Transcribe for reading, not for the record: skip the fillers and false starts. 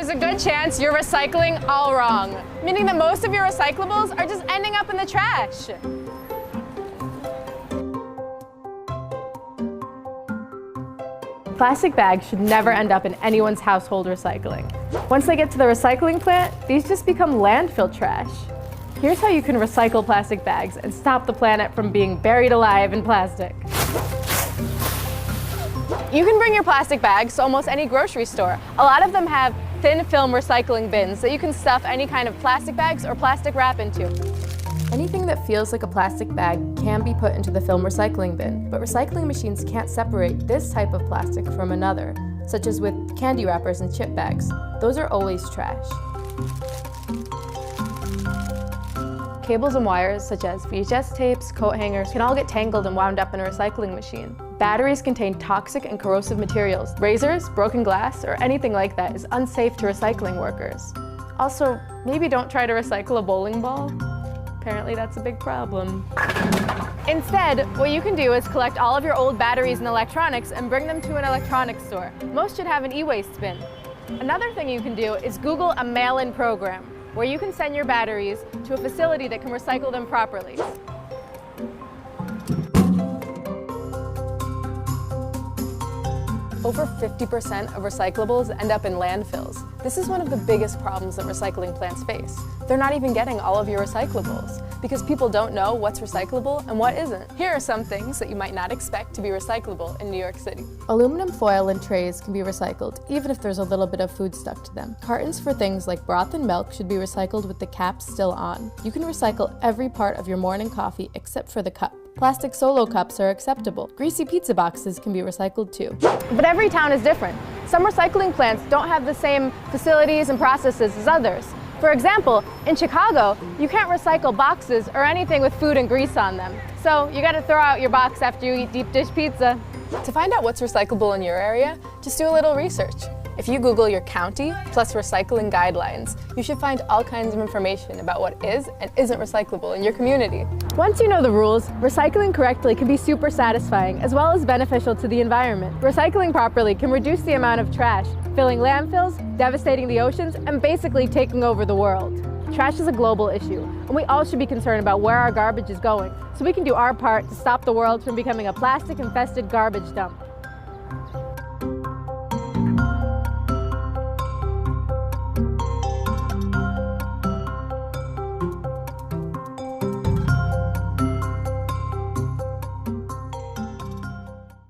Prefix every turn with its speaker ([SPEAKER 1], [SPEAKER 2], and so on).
[SPEAKER 1] There's a good chance you're recycling all wrong, meaning that most of your recyclables are just ending up in the trash. Plastic bags should never end up in anyone's household recycling. Once they get to the recycling plant, these just become landfill trash. Here's how you can recycle plastic bags and stop the planet from being buried alive in plastic. You can bring your plastic bags to almost any grocery store. A lot of them have thin film recycling bins that you can stuff any kind of plastic bags or plastic wrap into. Anything that feels like a plastic bag can be put into the film recycling bin, but recycling machines can't separate this type of plastic from another, such as with candy wrappers and chip bags. Those are always trash. Cables and wires, such as VHS tapes, coat hangers, can all get tangled and wound up in a recycling machine. Batteries contain toxic and corrosive materials. Razors, broken glass, or anything like that is unsafe to recycling workers. Also, maybe don't try to recycle a bowling ball. Apparently that's a big problem. Instead, what you can do is collect all of your old batteries and electronics and bring them to an electronics store. Most should have an e-waste bin. Another thing you can do is Google a mail-in program, where you can send your batteries to a facility that can recycle them properly. Over 50% of recyclables end up in landfills. This is one of the biggest problems that recycling plants face. They're not even getting all of your recyclables because people don't know what's recyclable and what isn't. Here are some things that you might not expect to be recyclable in New York City. Aluminum foil and trays can be recycled, even if there's a little bit of food stuck to them. Cartons for things like broth and milk should be recycled with the caps still on. You can recycle every part of your morning coffee except for the cup. Plastic Solo cups are acceptable. Greasy pizza boxes can be recycled too. But every town is different. Some recycling plants don't have the same facilities and processes as others. For example, in Chicago, you can't recycle boxes or anything with food and grease on them. So you gotta throw out your box after you eat deep dish pizza. To find out what's recyclable in your area, just do a little research. If you Google your county plus recycling guidelines, you should find all kinds of information about what is and isn't recyclable in your community. Once you know the rules, recycling correctly can be super satisfying as well as beneficial to the environment. Recycling properly can reduce the amount of trash, filling landfills, devastating the oceans, and basically taking over the world. Trash is a global issue, and we all should be concerned about where our garbage is going, so we can do our part to stop the world from becoming a plastic-infested garbage dump.